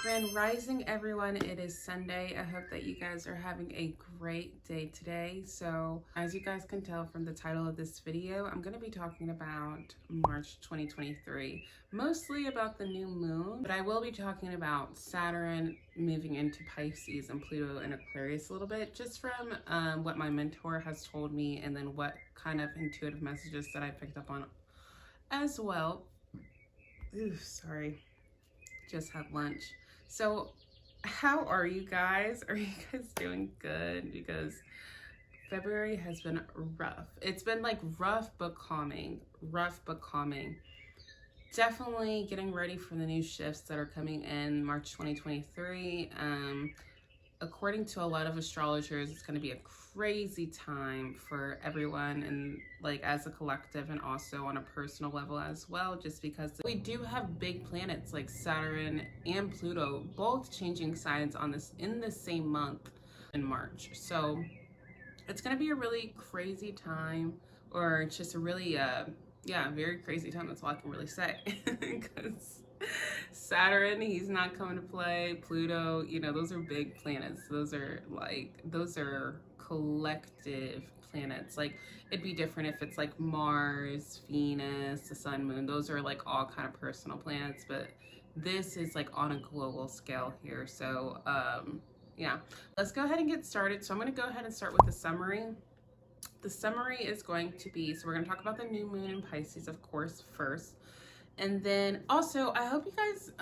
Grand Rising, everyone. It is Sunday. I hope that you guys are having a great day today. So as you guys can tell from the title of this video, I'm going to be talking about March 2023, mostly about the new moon, but I will be talking about Saturn moving into Pisces and Pluto in Aquarius a little bit, just from what my mentor has told me, and then what kind of intuitive messages that I picked up on as well. Ooh, sorry. Just had lunch. So how are you guys? Are you guys doing good? Because February has been rough. It's been like rough but calming. Definitely getting ready for the new shifts that are coming in March 2023. According to a lot of astrologers, it's going to be a crazy time for everyone, and like as a collective and also on a personal level as well, just because we do have big planets like Saturn and Pluto both changing signs on this in the same month in March. So it's going to be a really crazy time, or it's just a really very crazy time. That's all I can really say. Because Saturn, he's not coming to play. Pluto, you know, those are big planets. Those are collective planets. Like, it'd be different if it's like Mars, Venus, the sun, moon. Those are like all kind of personal planets, but this is like on a global scale here. So yeah, let's go ahead and get started. So I'm going to go ahead and start with the summary. The summary is going to be, so we're going to talk about the new moon in Pisces, of course, first. And then also, I hope you guys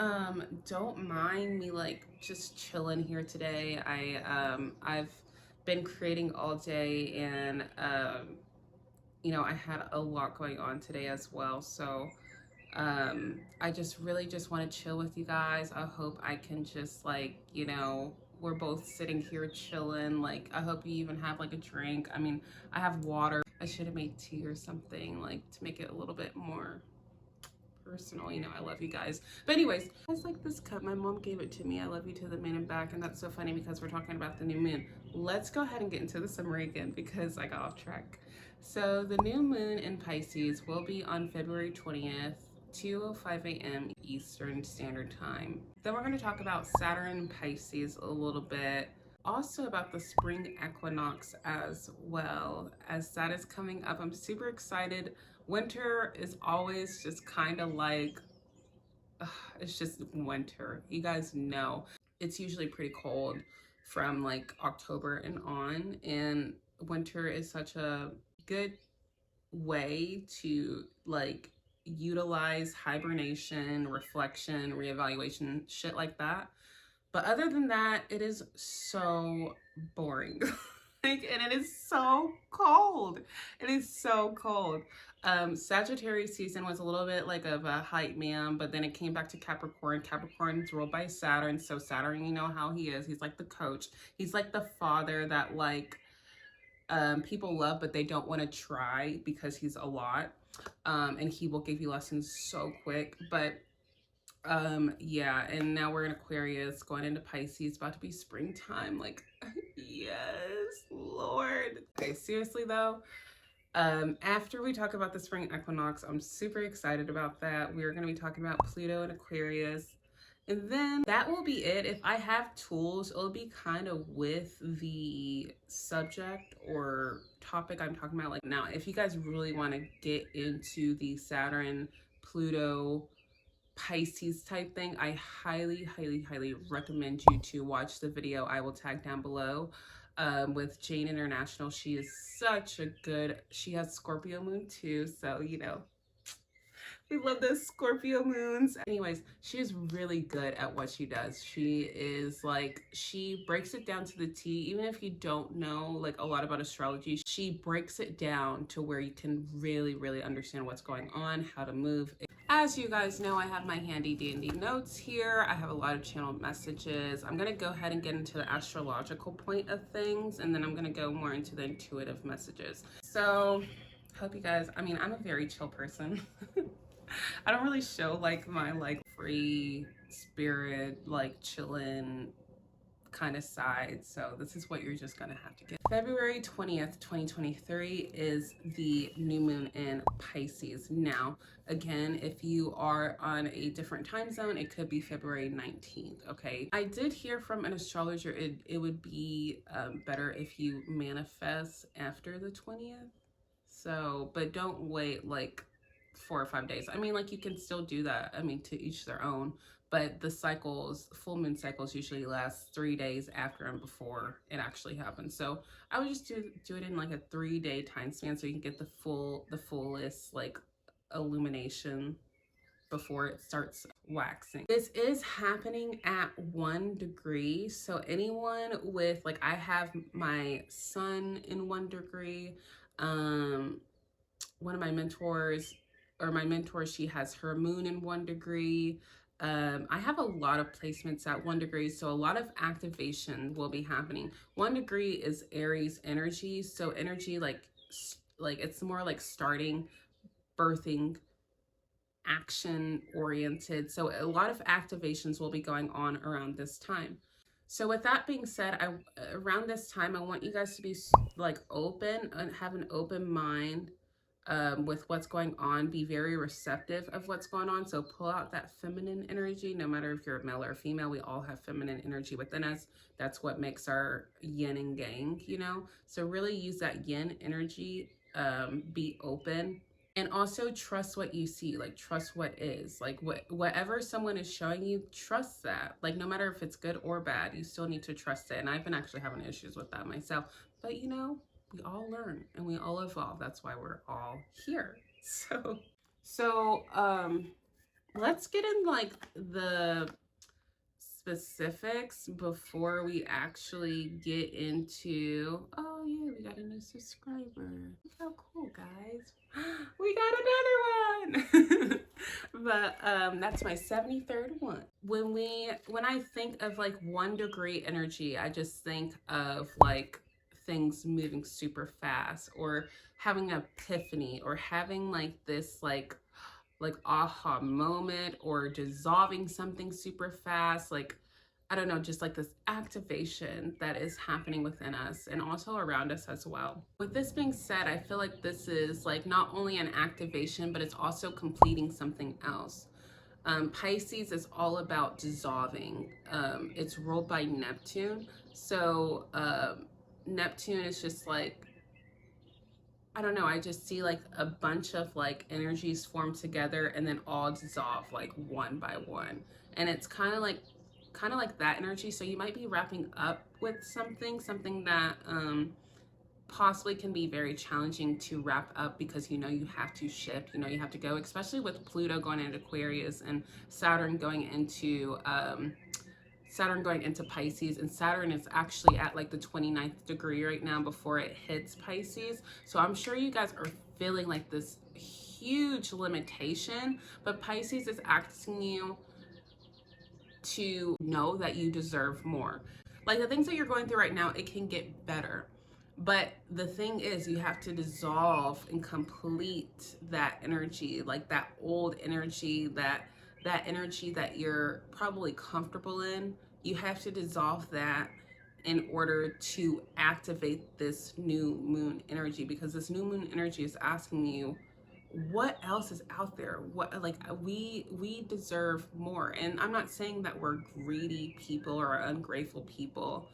don't mind me like just chilling here today. I've been creating all day, and you know, I had a lot going on today as well. So I just really just want to chill with you guys. I hope I can just, like, you know, we're both sitting here chilling. Like, I hope you even have like a drink. I mean, I have water. I should have made tea or something, like, to make it a little bit more personal. You know, I love you guys. But anyways, I just like this cup. My mom gave it to me. I love you to the moon and back. And that's so funny because we're talking about the new moon. Let's go ahead and get into the summary again because I got off track. So the new moon in Pisces will be on February 20th, 2:05 a.m. Eastern Standard Time. Then we're going to talk about Saturn and Pisces a little bit. Also about the spring equinox as well, as that is coming up. I'm super excited. Winter is always just kind of like, it's just winter. You guys know it's usually pretty cold from like October and on, and winter is such a good way to like utilize hibernation, reflection, reevaluation, shit like that. But other than that, it is so boring. Like, and it is so cold. It is so cold. Sagittarius season was a little bit like of a hype man, but then it came back to Capricorn. Capricorn is ruled by Saturn. So Saturn, you know how he is. He's like the coach. He's like the father that like people love, but they don't want to try because he's a lot. And he will give you lessons so quick. But yeah, and now we're in Aquarius, going into Pisces, about to be springtime. Like, yes, Lord. Okay, seriously though, after we talk about the spring equinox, I'm super excited about that. We're going to be talking about Pluto and Aquarius, and then that will be it. If I have tools, it'll be kind of with the subject or topic I'm talking about. Like, now, if you guys really want to get into the Saturn, Pluto, Pisces type thing, I highly recommend you to watch the video I will tag down below with Jane International. She is such a good, she has Scorpio moon too, so you know, we love those Scorpio moons. Anyways, she is really good at what she does. She is like, she breaks it down to the T. Even if you don't know like a lot about astrology, she breaks it down to where you can really understand what's going on, how to move. As you guys know, I have my handy dandy notes here. I have a lot of channel messages. I'm gonna go ahead and get into the astrological point of things, and then I'm gonna go more into the intuitive messages. So, hope you guys, I mean, I'm a very chill person. I don't really show like my like free spirit, like chillin', kind of side. So this is what you're just gonna have to get. February 20th, 2023 is the new moon in Pisces. Now, again, if you are on a different time zone, it could be February 19th, okay? I did hear from an astrologer it would be better if you manifest after the 20th. So, but don't wait like 4 or 5 days. I mean, like you can still do that. I mean, to each their own. But the cycles, full moon cycles usually last 3 days after and before it actually happens. So I would just do it in like a 3-day time span so you can get the fullest like illumination before it starts waxing. This is happening at 1 degree. So anyone with, like, I have my sun in 1 degree. One of my mentors, or my mentor, she has her moon in 1 degree. I have a lot of placements at 1 degree, so a lot of activation will be happening. 1 degree is Aries energy, so energy like it's more like starting, birthing, action oriented. So a lot of activations will be going on around this time. So with that being said, around this time, I want you guys to be like open and have an open mind with what's going on. Be very receptive of what's going on. So pull out that feminine energy. No matter if you're a male or a female, we all have feminine energy within us. That's what makes our yin and yang, you know? So really use that yin energy. Be open. And also trust what you see, like trust what is, like whatever someone is showing you, trust that. Like no matter if it's good or bad, you still need to trust it. And I've been actually having issues with that myself, but you know, we all learn and we all evolve. That's why we're all here. So let's get in like the specifics before we actually get into, oh yeah, we got a new subscriber. Look how cool, guys. We got another one. But that's my 73rd one. When I think of like 1 degree energy, I just think of like things moving super fast, or having an epiphany, or having like this like aha moment, or dissolving something super fast. Like, I don't know, just like this activation that is happening within us and also around us as well. With this being said, I feel like this is like not only an activation, but it's also completing something else. Pisces is all about dissolving. It's ruled by Neptune. So Neptune is just like, I don't know, I just see like a bunch of like energies form together and then all dissolve like one by one. And it's kind of like that energy. So you might be wrapping up with something that possibly can be very challenging to wrap up, because you know you have to shift, you know you have to go, especially with Pluto going into Aquarius and Saturn going into Pisces, and Saturn is actually at like the 29th degree right now before it hits Pisces. So I'm sure you guys are feeling like this huge limitation, but Pisces is asking you to know that you deserve more. Like the things that you're going through right now, it can get better. But the thing is, you have to dissolve and complete that energy, like that old energy, that energy that you're probably comfortable in. You have to dissolve that in order to activate this new moon energy, because this new moon energy is asking you, what else is out there? What, like, we deserve more. And I'm not saying that we're greedy people or ungrateful people.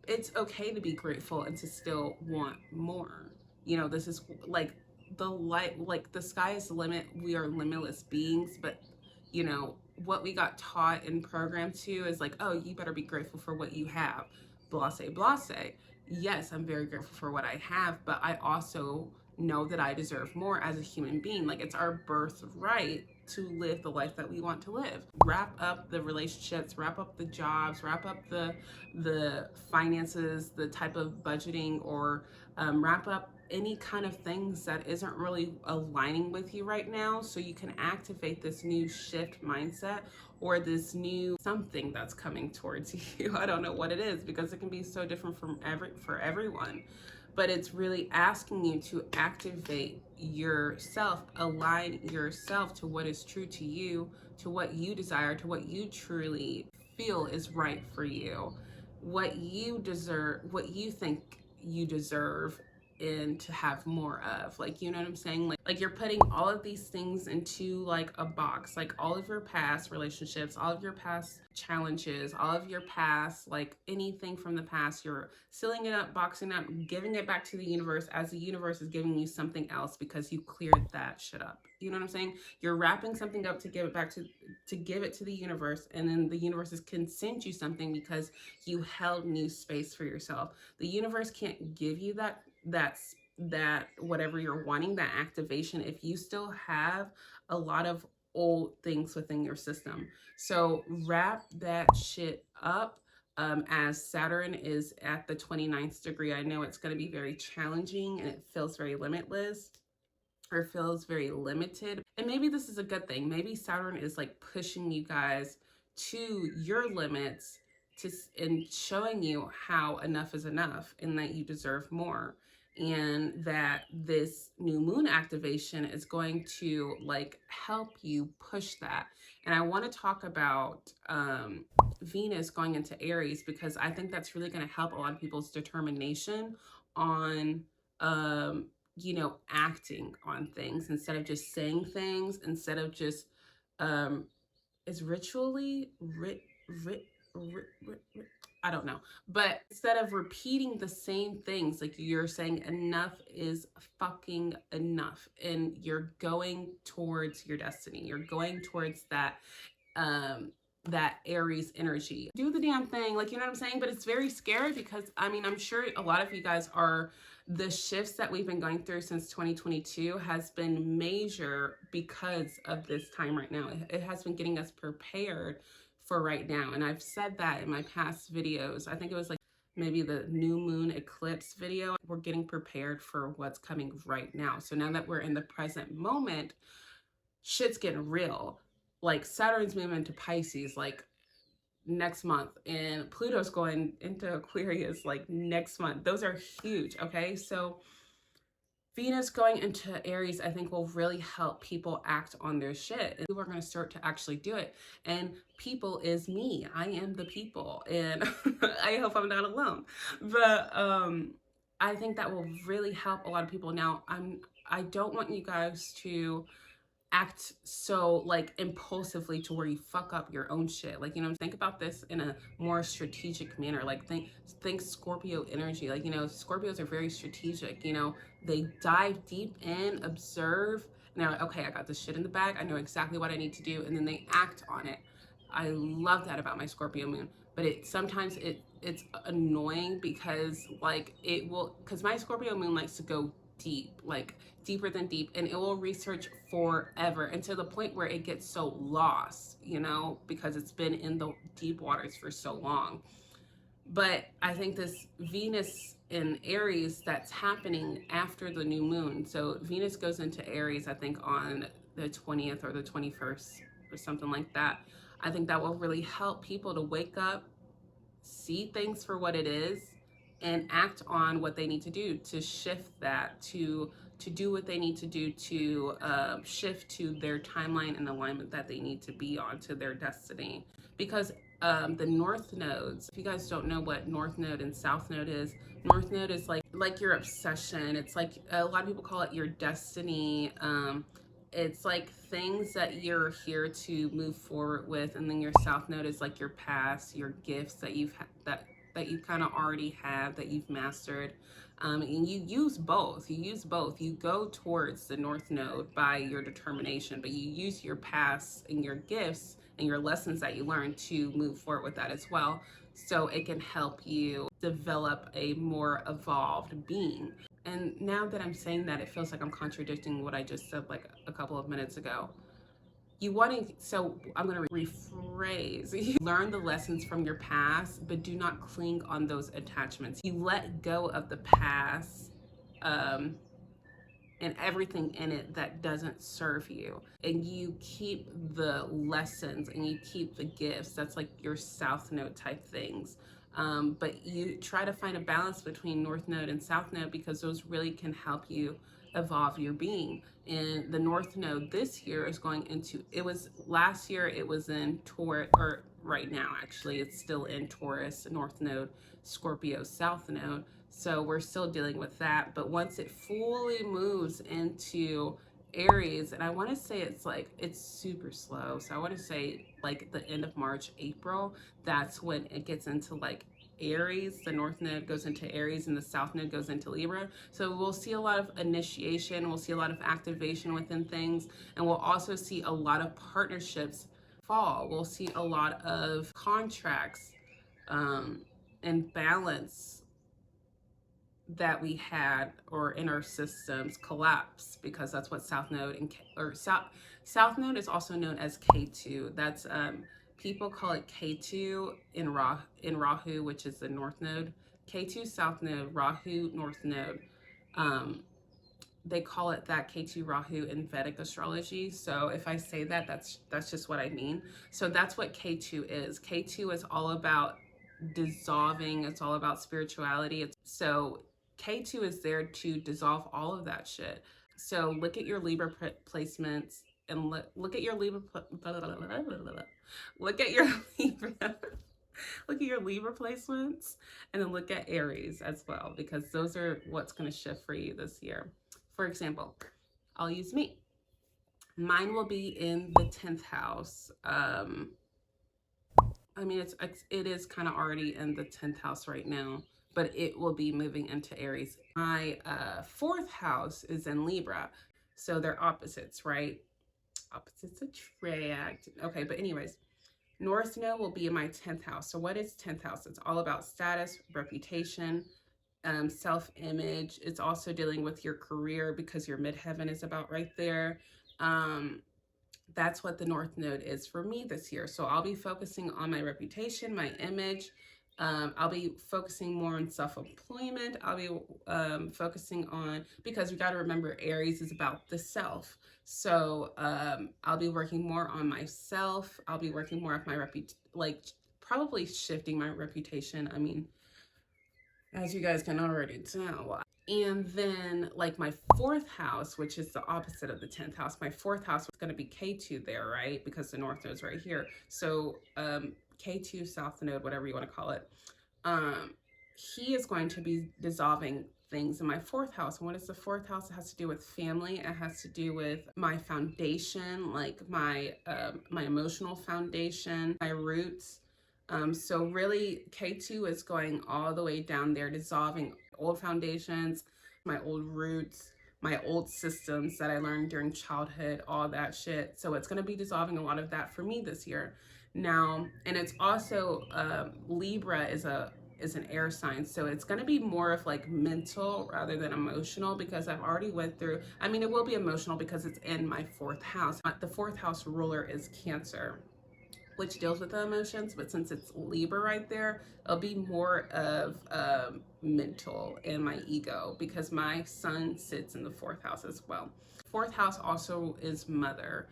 It's okay to be grateful and to still want more. You know, this is like the light, like the sky is the limit. We are limitless beings, but you know, what we got taught and programmed to is like, oh, you better be grateful for what you have. Blase, blase. Yes, I'm very grateful for what I have, but I also know that I deserve more as a human being. Like, it's our birthright to live the life that we want to live. Wrap up the relationships, wrap up the jobs, wrap up the finances, the type of budgeting, or wrap up any kind of things that isn't really aligning with you right now, so you can activate this new shift mindset, or this new something that's coming towards you. I don't know what it is, because it can be so different for everyone. But it's really asking you to activate yourself, align yourself to what is true to you, to what you desire, to what you truly feel is right for you, what you deserve, what you think you deserve and to have more of. Like, you know what I'm saying? Like you're putting all of these things into like a box, like all of your past relationships, all of your past challenges, all of your past, like anything from the past, you're sealing it up, boxing up, giving it back to the universe as the universe is giving you something else because you cleared that shit up. You know what I'm saying? You're wrapping something up to give it back to give it to the universe, and then the universe can send you something because you held new space for yourself. The universe can't give you that whatever you're wanting, that activation, if you still have a lot of old things within your system. So wrap that shit up. As Saturn is at the 29th degree, I know it's going to be very challenging and it feels very limitless or feels very limited. And maybe this is a good thing. Maybe Saturn is like pushing you guys to your limits and showing you how enough is enough and that you deserve more. And that this new moon activation is going to like help you push that. And I want to talk about Venus going into Aries because I think that's really going to help a lot of people's determination on you know, acting on things instead of just saying things, instead of just is ritually I don't know, but instead of repeating the same things, like you're saying enough is fucking enough, and you're going towards your destiny, you're going towards that Aries energy. Do the damn thing, like, you know what I'm saying? But it's very scary because, I mean, I'm sure a lot of you guys are, the shifts that we've been going through since 2022 has been major because of this time right now. It has been getting us prepared for right now. And I've said that in my past videos. I think it was like maybe the new moon eclipse video. We're getting prepared for what's coming right now. So now that we're in the present moment, shit's getting real. Like Saturn's moving into Pisces like next month, and Pluto's going into Aquarius like next month. Those are huge, okay? So Venus going into Aries, I think, will really help people act on their shit. And people are going to start to actually do it. And people is me. I am the people. And I hope I'm not alone. But I think that will really help a lot of people. Now, I don't want you guys to act so like impulsively to where you fuck up your own shit. Like, you know, think about this in a more strategic manner. Like think Scorpio energy. Like, you know, Scorpios are very strategic, you know, they dive deep in, observe, and they're like, okay, I got this shit in the bag, I know exactly what I need to do, and then they act on it. I love that about my Scorpio moon, but sometimes it's annoying because like because my Scorpio moon likes to go deep, like deeper than deep, and it will research forever, and to the point where it gets so lost, you know, because it's been in the deep waters for so long. But I think this Venus in Aries that's happening after the new moon, so Venus goes into Aries, I think on the 20th or the 21st or something like that. I think that will really help people to wake up, see things for what it is, and act on what they need to do to shift that, to do what they need to do to shift to their timeline and alignment that they need to be on, to their destiny. Because the North nodes, if you guys don't know what North node and South node is, North node is like your obsession. It's like a lot of people call it your destiny. It's like things that you're here to move forward with, and then your South node is like your past, your gifts that you've that you kind of already have, that you've mastered. And you use both. You go towards the North node by your determination, but you use your past and your gifts and your lessons that you learned to move forward with that as well. So it can help you develop a more evolved being. And now that I'm saying that, it feels like I'm contradicting what I just said like a couple of minutes ago. So I'm going to rephrase. You learn the lessons from your past, but do not cling on those attachments. You let go of the past and everything in it that doesn't serve you. And you keep the lessons and you keep the gifts. That's like your South Node type things. But you try to find a balance between North Node and South Node, because those really can help you evolve your being. And the North Node this year is going into, it was last year, it was in Taurus, or right now actually, it's still in Taurus, North Node, Scorpio, South Node. So we're still dealing with that. But once it fully moves into Aries, and I want to say it's super slow. So I want to say like the end of March, April, that's when it gets into like Aries. The North Node goes into Aries and the South Node goes into Libra. So we'll see a lot of initiation, we'll see a lot of activation within things, and we'll also see a lot of partnerships fall. We'll see a lot of contracts and balance that we had or in our systems collapse, because that's what South Node or South Node is also known as K2. That's people call it K2 in Rahu, which is the North Node. K2 South Node, Rahu North Node. They call it that, K2 Rahu, in Vedic astrology. So if I say that, that's just what I mean. So that's what K2 is. K2 is all about dissolving. It's all about spirituality. So K2 is there to dissolve all of that shit. So look at your Libra placements and look at your Libra look at your Libra look at your Libra placements, and then look at Aries as well, because those are what's going to shift for you this year. For example, I'll use me. Mine will be in the 10th house. I mean, it is kind of already in the 10th house right now, but it will be moving into Aries. My 4th house is in Libra, so they're opposites, right? Opposites attract. Okay, but anyways, North Node will be in my 10th house. So what is 10th house? It's all about status, reputation, self-image. It's also dealing with your career, because your midheaven is about right there. That's what the North Node is for me this year. So I'll be focusing on my reputation, my image. I'll be focusing more on self-employment. I'll be focusing on, because we got to remember Aries is about the self. So I'll be working more on myself. I'll be working more on my probably shifting my reputation. I mean, as you guys can already tell. And then like my 4th house, which is the opposite of the 10th house, my 4th house was going to be K2 there, right? Because the North Node is right here. So K2, South Node, whatever you want to call it. He is going to be dissolving things in my 4th house. And what is the 4th house? It has to do with family. It has to do with my foundation, like my emotional foundation, my roots. So really K2 is going all the way down there, dissolving old foundations, my old roots, my old systems that I learned during childhood, all that shit. So it's going to be dissolving a lot of that for me this year. Now, and it's also Libra is an air sign, so it's going to be more of like mental rather than emotional, because I've already went through, I mean, it will be emotional because it's in my 4th house. The 4th house ruler is Cancer, which deals with the emotions, but since it's Libra right there, it'll be more of mental and my ego, because my sun sits in the 4th house as well. 4th house also is mother,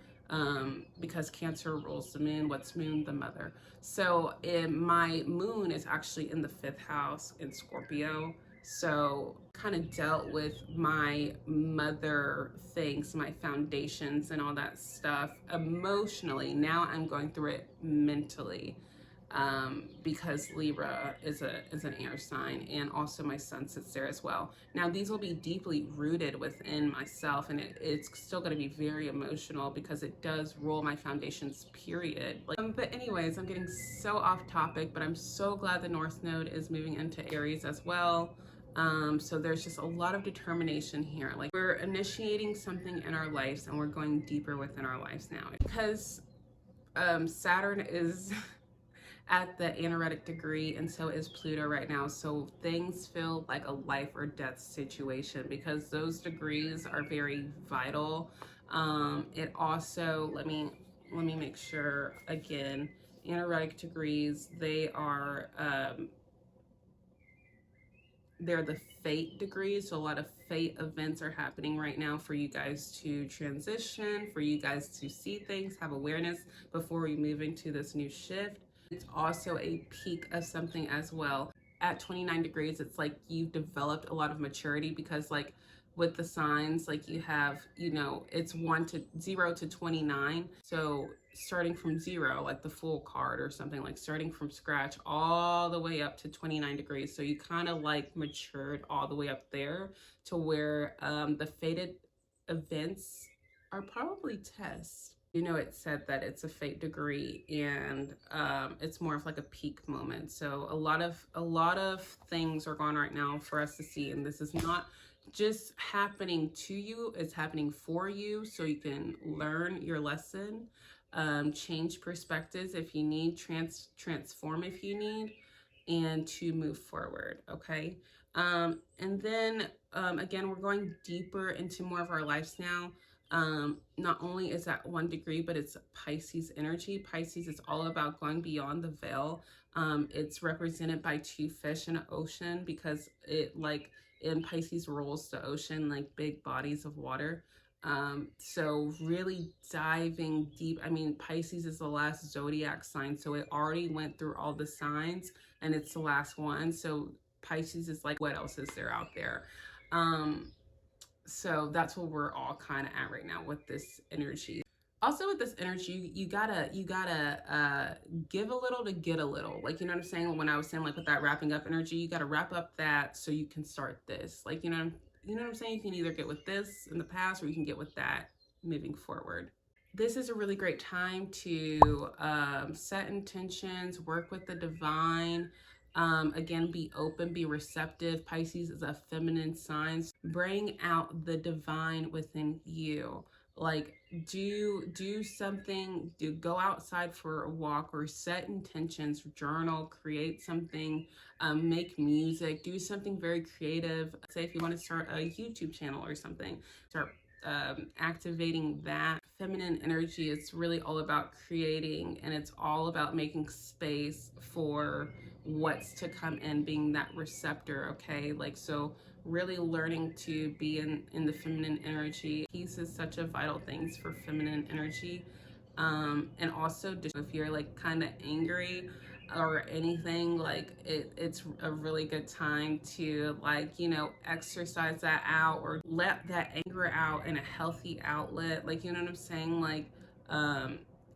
because Cancer rules the moon. What's moon? The mother. So my moon is actually in the 5th house in Scorpio. So kind of dealt with my mother things, my foundations and all that stuff emotionally. Now I'm going through it mentally, because Libra is an air sign, and also my sun sits there as well. Now these will be deeply rooted within myself, and it's still going to be very emotional because it does rule my foundations, period. But anyways, I'm getting so off topic, but I'm so glad the North Node is moving into Aries as well. So there's just a lot of determination here. Like, we're initiating something in our lives, and we're going deeper within our lives now, because Saturn is at the anaretic degree, and so is Pluto right now. So things feel like a life or death situation, because those degrees are very vital. It also, let me make sure again, anaretic degrees, they are they're the fate degrees. So a lot of fate events are happening right now for you guys to transition, for you guys to see things, have awareness before we move into this new shift. It's also a peak of something as well. At 29 degrees, it's like you've developed a lot of maturity, because like with the signs. Like you have, you know, it's 0 to 29. So starting from 0, like the full card or something, like starting from scratch all the way up to 29 degrees. So you kind of like matured all the way up there to where the fated events are probably tests. You know, it said that it's a fate degree, and it's more of like a peak moment. So a lot of things are going on right now for us to see, and this is not just happening to you, it's happening for you, so you can learn your lesson, change perspectives if you need, transform if you need, and to move forward. Okay. And then again, we're going deeper into more of our lives now. Not only is that 1 degree, but it's Pisces energy. Pisces is all about going beyond the veil. It's represented by 2 fish in an ocean, because it, like, in Pisces rules the ocean, like big bodies of water. So really diving deep. I mean, Pisces is the last zodiac sign, so it already went through all the signs, and it's the last one. So Pisces is like, what else is there out there? So that's what we're all kind of at right now with this energy. Also with this energy, you gotta give a little to get a little. Like, you know what I'm saying? When I was saying, like, with that wrapping up energy, you gotta wrap up that so you can start this. Like, you know what I'm saying? You can either get with this in the past, or you can get with that moving forward. This is a really great time to set intentions, work with the divine. Again, be open, be receptive. Pisces is a feminine sign. Bring out the divine within you. Like, do something, go outside for a walk, or set intentions, journal, create something, make music, do something very creative. Say if you want to start a YouTube channel or something, start activating that feminine energy. It's really all about creating, and it's all about making space for what's to come in, being that receptor. Okay, like, so really learning to be in the feminine energy. Peace is such a vital thing for feminine energy. And also, if you're like kind of angry or anything, like, it's a really good time to, like, you know, exercise that out, or let that anger out in a healthy outlet. Like, you know what I'm saying? Like,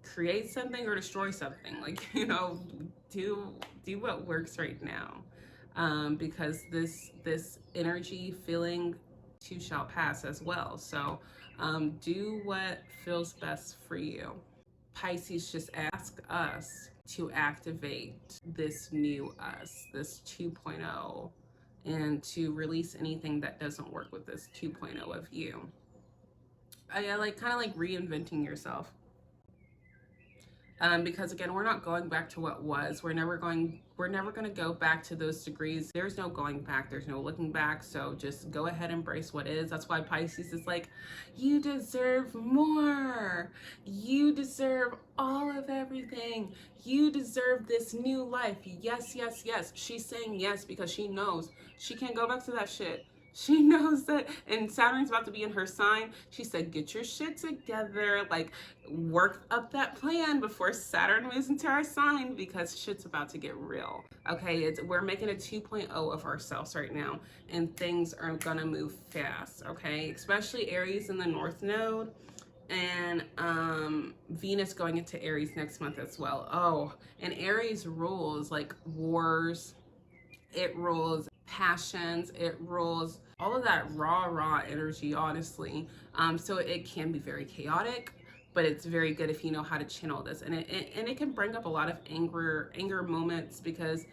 create something or destroy something. Like, you know, do what works right now. Because this energy feeling too shall pass as well. So do what feels best for you. Pisces just ask us to activate this new us, this 2.0, and to release anything that doesn't work with this 2.0 of you. Yeah, like, kind of like reinventing yourself. Because again, we're not going back to what was. We're never going to go back to those degrees. There's no going back, there's no looking back. So just go ahead and embrace what is. That's why Pisces is like, you deserve more. You deserve all of everything. You deserve this new life. Yes, yes, yes. She's saying yes because she knows she can't go back to that shit. She knows that, and Saturn's about to be in her sign. She said, get your shit together, like, work up that plan before Saturn moves into our sign, because shit's about to get real. Okay, we're making a 2.0 of ourselves right now, and things are gonna move fast. Okay, especially Aries in the North Node, and Venus going into Aries next month as well. Oh, and Aries rules like wars. It rules passions, it rules all of that raw energy, honestly. So it can be very chaotic, but it's very good if you know how to channel this, and it can bring up a lot of anger moments, because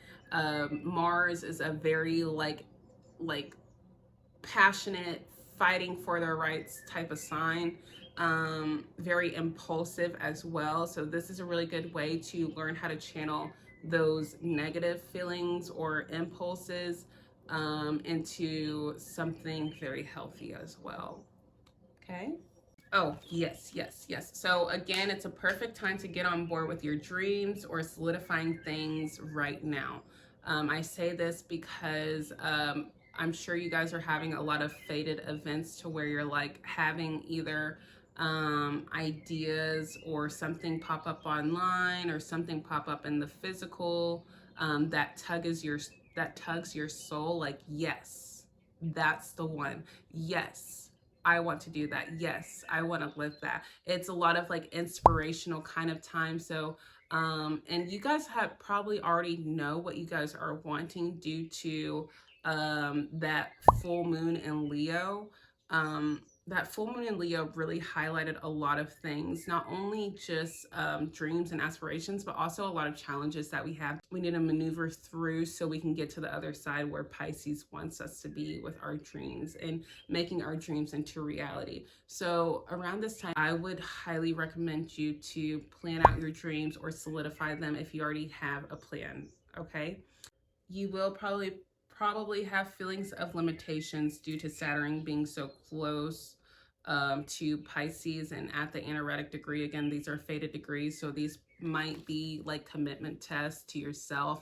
Mars is a very like passionate, fighting for their rights type of sign. Very impulsive as well. So this is a really good way to learn how to channel those negative feelings or impulses into something very healthy as well. Okay. Oh, yes, yes, yes. So again, it's a perfect time to get on board with your dreams or solidifying things right now. I say this because I'm sure you guys are having a lot of fated events to where you're like having either ideas or something pop up online, or something pop up in the physical that tugs your soul. Like, yes, that's the one. Yes, I want to do that. Yes, I want to live that. It's a lot of like inspirational kind of time. So, and you guys have probably already know what you guys are wanting due to that full moon in Leo. That full moon in Leo really highlighted a lot of things, not only just dreams and aspirations, but also a lot of challenges that we need to maneuver through so we can get to the other side where Pisces wants us to be with our dreams and making our dreams into reality. So around this time, I would highly recommend you to plan out your dreams or solidify them if you already have a plan, okay? You will probably have feelings of limitations due to Saturn being so close to Pisces and at the anaretic degree. Again, these are fated degrees, so these might be like commitment tests to yourself,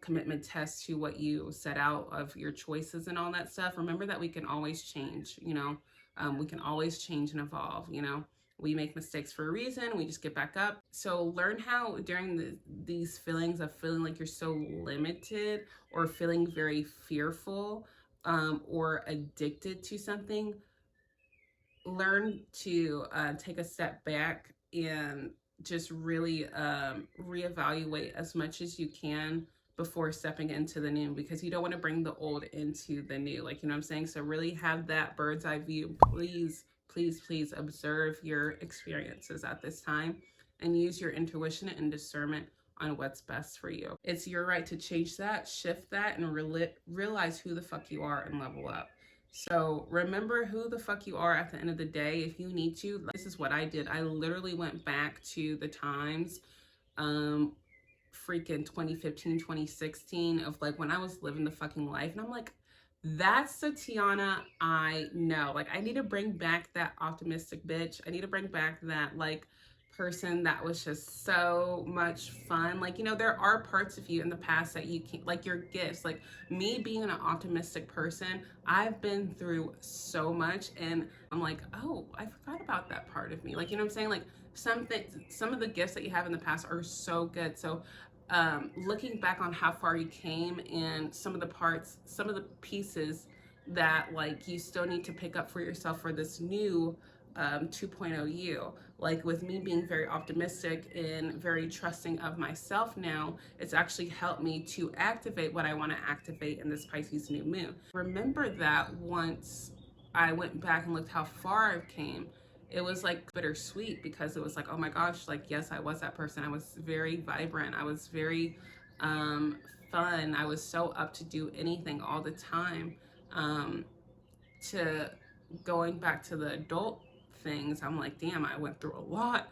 commitment tests to what you set out of your choices and all that stuff. Remember that we can always change, you know, we can always change and evolve, you know. We make mistakes for a reason. We just get back up. So learn how during these feelings of feeling like you're so limited or feeling very fearful or addicted to something, learn to take a step back and just really reevaluate as much as you can before stepping into the new, because you don't want to bring the old into the new, like, you know what I'm saying? So really have that bird's eye view. Please, please, please observe your experiences at this time and use your intuition and discernment on what's best for you. It's your right to change that, shift that, and realize who the fuck you are and level up. So remember who the fuck you are at the end of the day. If you need to, this is what I did. I literally went back to the times, freaking 2015, 2016 of like when I was living the fucking life. And I'm like, that's the Tiana I know. Like, I need to bring back that optimistic bitch. I need to bring back that like person that was just so much fun. Like, you know, there are parts of you in the past that you can't, like your gifts, like me being an optimistic person, I've been through so much and I'm like, oh, I forgot about that part of me. Like, you know what I'm saying? Like some of the gifts that you have in the past are so good. So looking back on how far you came and some of the parts, some of the pieces that like you still need to pick up for yourself for this new 2.0 you. Like with me being very optimistic and very trusting of myself now, it's actually helped me to activate what I want to activate in this Pisces new moon. Remember that once I went back and looked how far I've came, it was like bittersweet because it was like, oh my gosh, like, yes, I was that person. I was very vibrant. I was very fun. I was so up to do anything all the time. To going back to the adult things, I'm like, damn, I went through a lot.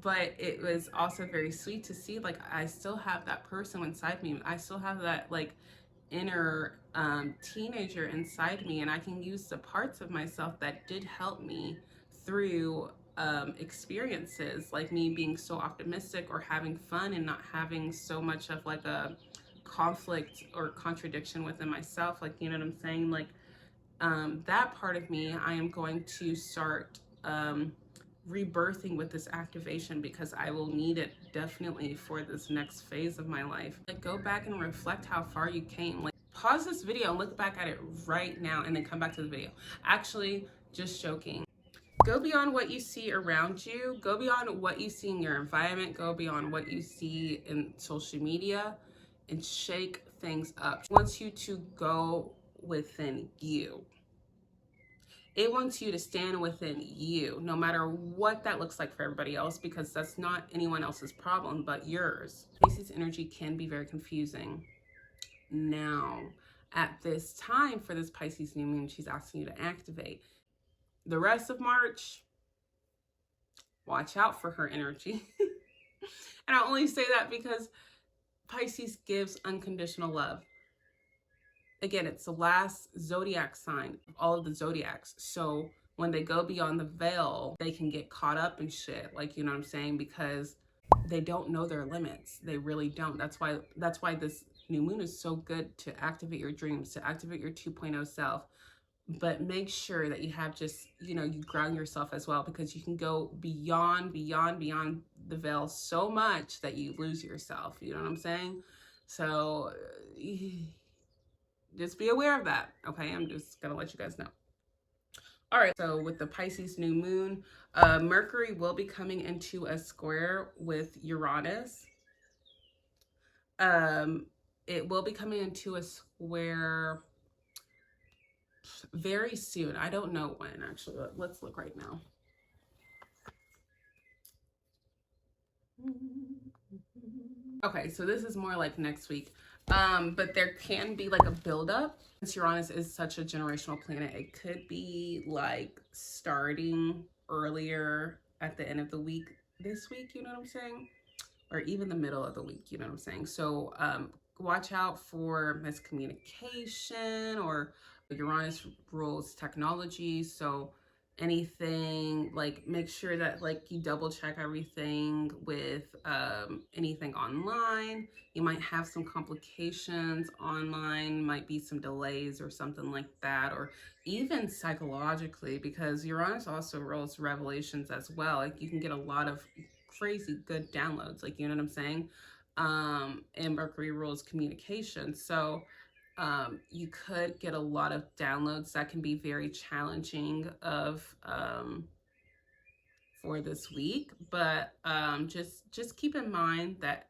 But it was also very sweet to see, like, I still have that person inside me. I still have that, like, inner teenager inside me, and I can use the parts of myself that did help me through experiences, like me being so optimistic or having fun and not having so much of like a conflict or contradiction within myself. Like, you know what I'm saying? Like, that part of me, I am going to start rebirthing with this activation because I will need it definitely for this next phase of my life. Like, go back and reflect how far you came. Like, pause this video and look back at it right now and then come back to the video. Actually, just joking. Go beyond what you see around you. Go beyond what you see in your environment. Go beyond what you see in social media and shake things up. It wants you to go within you. It wants you to stand within you, no matter what that looks like for everybody else, because that's not anyone else's problem but yours. Pisces energy can be very confusing. Now, at this time for this Pisces new moon, she's asking you to activate. The rest of March, watch out for her energy. And I only say that because Pisces gives unconditional love. Again, it's the last zodiac sign of all of the zodiacs. So when they go beyond the veil, they can get caught up in shit. Like, you know what I'm saying? Because they don't know their limits. They really don't. That's why this new moon is so good to activate your dreams, to activate your 2.0 self. But make sure that you have just, you know, you ground yourself as well, because you can go beyond the veil so much that you lose yourself. You know what I'm saying? So Just be aware of that. Okay, I'm just gonna let you guys know. All right, so with the Pisces new moon, Mercury will be coming into a square with Uranus. Um, it will be coming into a square very soon. I don't know when, actually. Let's look right now. Okay, so this is more like next week. But there can be like a buildup. Since Uranus is such a generational planet, it could be like starting earlier at the end of the week this week, you know what I'm saying? Or even the middle of the week, you know what I'm saying? So watch out for miscommunication, or Uranus rules technology. So anything, like, make sure that like you double check everything with anything online. You might have some complications online, might be some delays or something like that, or even psychologically, because Uranus also rules revelations as well. Like, you can get a lot of crazy good downloads, like, you know what I'm saying? And Mercury rules communication. So you could get a lot of downloads that can be very challenging of for this week. But just keep in mind that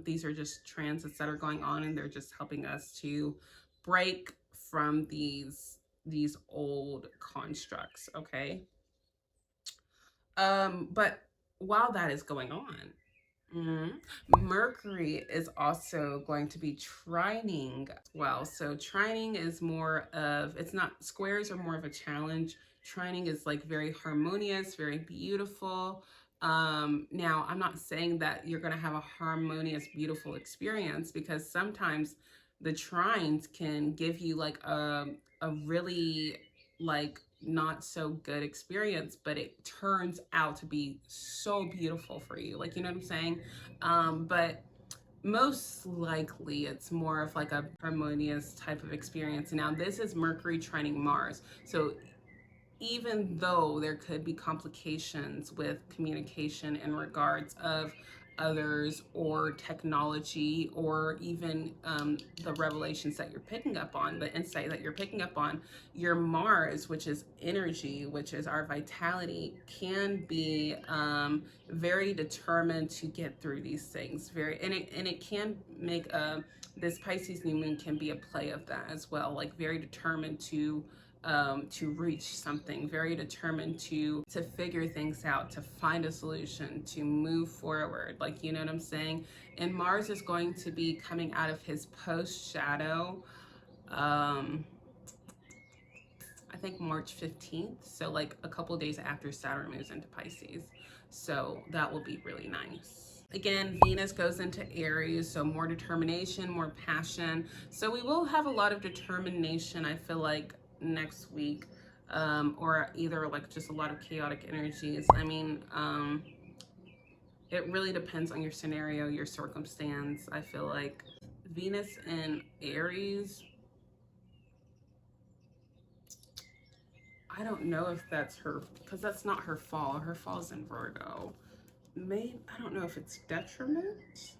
these are just transits that are going on, and they're just helping us to break from these old constructs. Okay. But while that is going on, Mercury is also going to be trining as well. So trining is more of, it's not, squares are more of a challenge. Trining is like very harmonious, very beautiful. Now, I'm not saying that you're going to have a harmonious, beautiful experience, because sometimes the trines can give you like a really like not so good experience, but it turns out to be so beautiful for you. Like, you know what I'm saying? But most likely it's more of like a harmonious type of experience. Now, this is Mercury trining Mars. So even though there could be complications with communication in regards of others or technology, or even the revelations that you're picking up on, the insight that you're picking up on, your Mars, which is energy, which is our vitality, can be very determined to get through these things. And it can make this Pisces new moon can be a play of that as well, like very determined to reach something, very determined to figure things out, to find a solution, to move forward. Like, you know what I'm saying? And Mars is going to be coming out of his post shadow, I think March 15th. So like a couple days after Saturn moves into Pisces. So that will be really nice. Again, Venus goes into Aries, so more determination, more passion. So we will have a lot of determination, I feel like, next week, or either like just a lot of chaotic energies. I mean, it really depends on your scenario, your circumstance. I feel like Venus in Aries, I don't know if that's her, because that's not her fall. Her fall's in Virgo. Maybe, I don't know if it's detriment.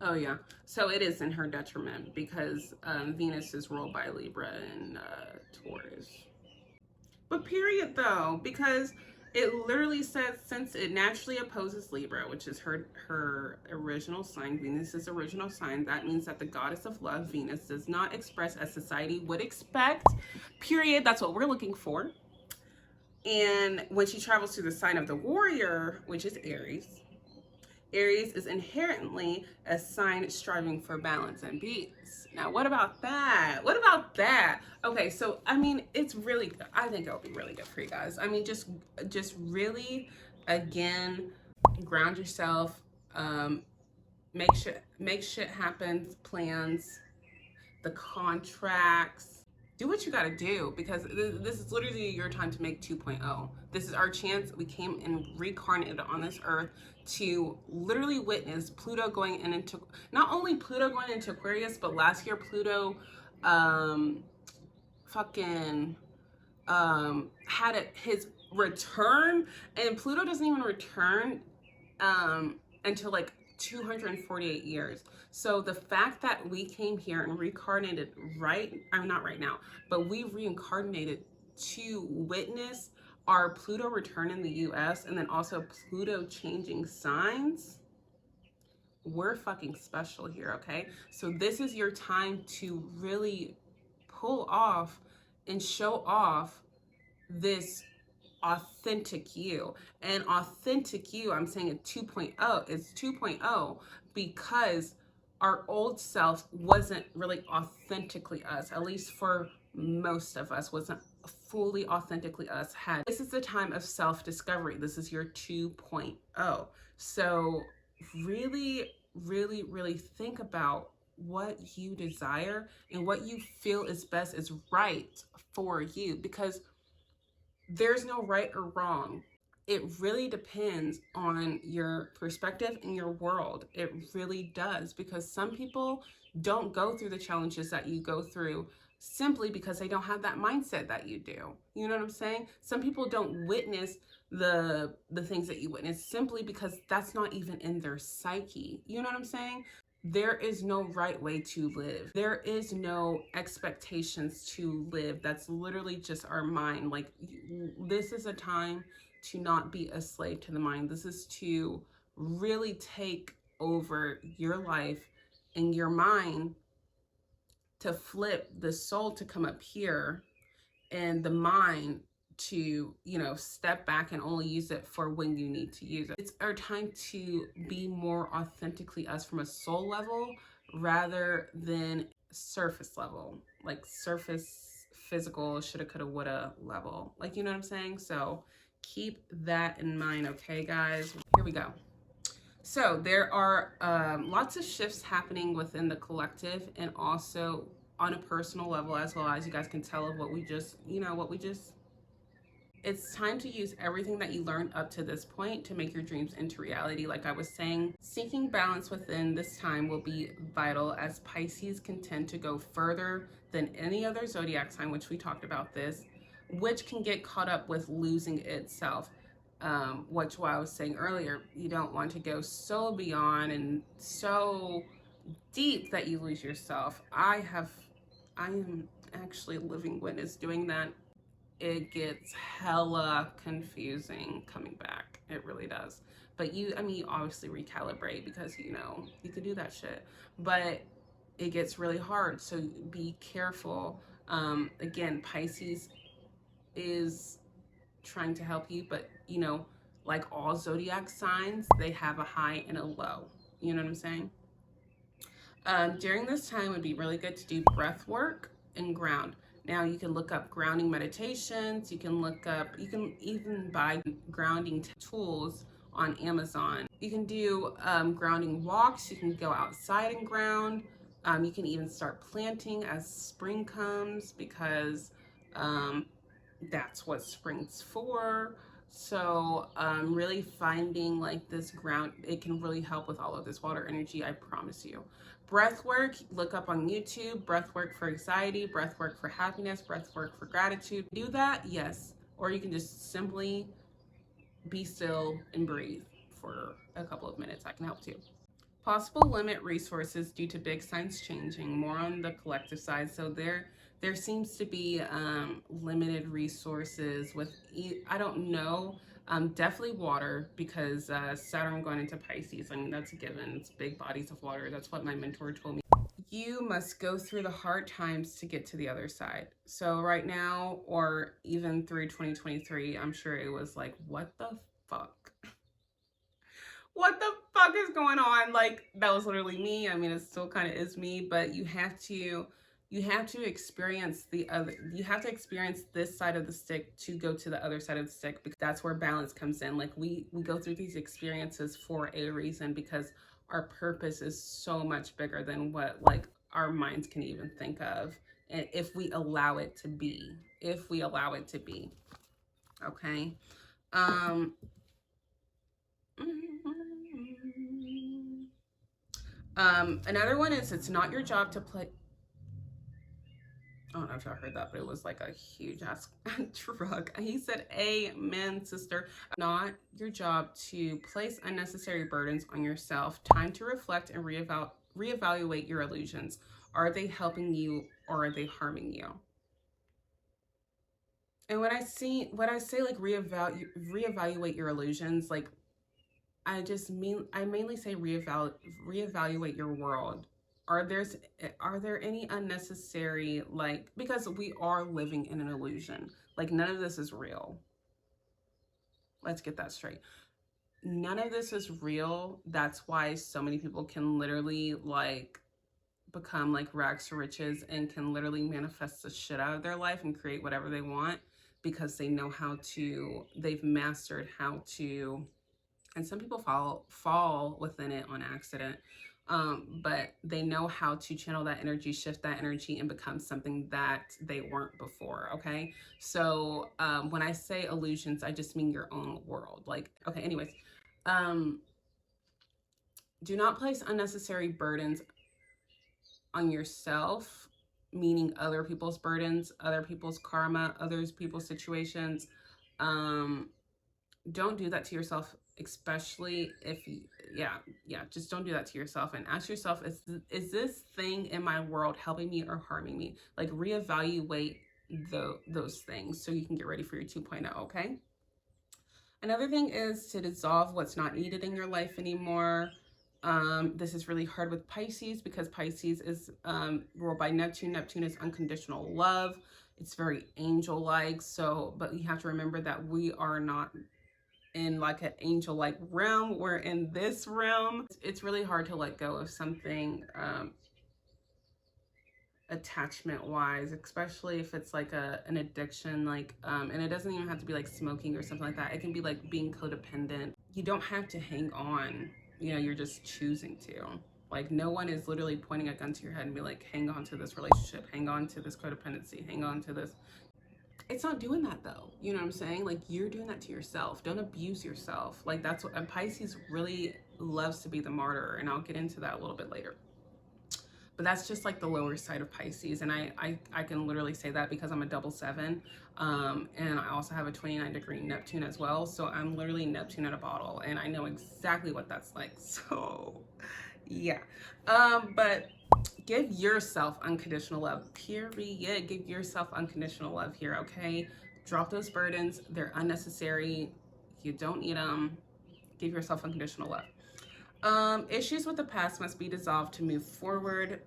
Oh yeah, so it is in her detriment, because Venus is ruled by Libra and Taurus. But period though, because it literally says, since it naturally opposes Libra, which is her original sign, Venus's original sign, that means that the goddess of love, Venus, does not express as society would expect. Period. That's what we're looking for. And when she travels through the sign of the warrior, which is Aries, Aries is inherently a sign striving for balance and peace. Now, what about that? What about that? Okay, so I mean, it's really, I think it'll be really good for you guys. I mean, just really, again, ground yourself. Make shit happen. Plans, the contracts. Do what you got to do, because this is literally your time to make 2.0. This is our chance. We came and reincarnated on this earth to literally witness Pluto going into, not only Pluto going into Aquarius, but last year Pluto fucking had his return, and Pluto doesn't even return until like 248 years. So the fact that we came here and reincarnated I'm not right now, but we reincarnated to witness our Pluto return in the US and then also Pluto changing signs, we're fucking special here, okay? So this is your time to really pull off and show off this authentic you. And authentic you, I'm saying it 2.0, it's 2.0 because our old self wasn't really authentically us, at least for most of us, wasn't fully authentically us. This is the time of self-discovery. This is your 2.0. So really, really, really think about what you desire and what you feel is best, is right for you, because there's no right or wrong. It really depends on your perspective and your world. It really does, because some people don't go through the challenges that you go through simply because they don't have that mindset that you do. You know what I'm saying? Some people don't witness the things that you witness simply because that's not even in their psyche. You know what I'm saying? There is no right way to live. There is no expectations to live. That's literally just our mind. Like, this is a time to not be a slave to the mind. This is to really take over your life and your mind, to flip the soul to come up here and the mind to, you know, step back and only use it for when you need to use it. It's our time to be more authentically us from a soul level rather than surface level, like surface physical shoulda coulda woulda level, like, you know what I'm saying? So keep that in mind, okay guys? Here we go. So there are lots of shifts happening within the collective and also on a personal level, as well, as you guys can tell of what we just, it's time to use everything that you learned up to this point to make your dreams into reality. Like I was saying, seeking balance within this time will be vital, as Pisces can tend to go further than any other zodiac sign, which we talked about this, which can get caught up with losing itself. Which, what I was saying earlier, you don't want to go so beyond and so deep that you lose yourself. I am actually a living witness doing that. It gets hella confusing coming back. It really does. But you obviously recalibrate, because you know you can do that shit. But it gets really hard, so be careful. Again, Pisces is trying to help you, but you know, like all zodiac signs, they have a high and a low. You know what I'm saying? During this time, it would be really good to do breath work and ground. Now you can look up grounding meditations. You can even buy grounding tools on Amazon. You can do grounding walks. You can go outside and ground. You can even start planting as spring comes, because that's what spring's for. So really finding like this ground, it can really help with all of this water energy, I promise you. Breath work, look up on YouTube, breath work for anxiety, breath work for happiness, breath work for gratitude. Do that, yes. Or you can just simply be still and breathe for a couple of minutes. I can help too. Possible limit resources due to big signs changing, more on the collective side. So there seems to be limited resources with, I don't know, definitely water, because Saturn going into Pisces, I mean, that's a given. It's big bodies of water. That's what my mentor told me. You must go through the hard times to get to the other side. So right now, or even through 2023, I'm sure it was like, what the fuck? What the fuck is going on? Like, that was literally me. I mean, it still kind of is me, but you have to experience you have to experience this side of the stick to go to the other side of the stick, because that's where balance comes in. Like, we go through these experiences for a reason, because our purpose is so much bigger than what like our minds can even think of. And if we allow it to be, okay. Another one is, it's not your job to play. I don't know if y'all heard that, but it was like a huge ass truck. He said, amen, sister. Not your job to place unnecessary burdens on yourself. Time to reflect and reevaluate your illusions. Are they helping you or are they harming you? And when I say like reevaluate your illusions, like I mainly say reevaluate your world. Are there's are there any unnecessary, like, because we are living in an illusion. Like none of this is real. Let's get that straight. None of this is real. That's why so many people can literally like become like rags to riches and can literally manifest the shit out of their life and create whatever they want, because they know how to, they've mastered how to, and some people fall within it on accident, but they know how to channel that energy, shift that energy, and become something that they weren't before. Okay, so when I say illusions, I just mean your own world. Like, okay, anyways, um, do not place unnecessary burdens on yourself, meaning other people's burdens, other people's karma, other people's situations. Um, don't do that to yourself, especially if you, yeah, just don't do that to yourself, and ask yourself, is this thing in my world helping me or harming me? Like reevaluate those things so you can get ready for your 2.0. Okay, another thing is to dissolve what's not needed in your life anymore. This is really hard with Pisces because Pisces is ruled by Neptune. Neptune is unconditional love. It's very angel-like. So, but you have to remember that we are not in like an angel-like realm. We're in this realm. It's really hard to let go of something attachment wise, especially if it's like an addiction, like and it doesn't even have to be like smoking or something like that. It can be like being codependent. You don't have to hang on, you know, you're just choosing to. Like no one is literally pointing a gun to your head and be like, hang on to this relationship, hang on to this codependency, hang on to this. It's not doing that though. You know what I'm saying? Like you're doing that to yourself. Don't abuse yourself. Like that's what, and Pisces really loves to be the martyr, and I'll get into that a little bit later. But that's just like the lower side of Pisces, and I can literally say that because I'm a double seven, and I also have a 29-degree Neptune as well. So I'm literally Neptune in a bottle, and I know exactly what that's like. So yeah, but give yourself unconditional love, period. Give yourself unconditional love here, okay? Drop those burdens. They're unnecessary. You don't need them. Give yourself unconditional love. Issues with the past must be dissolved to move forward.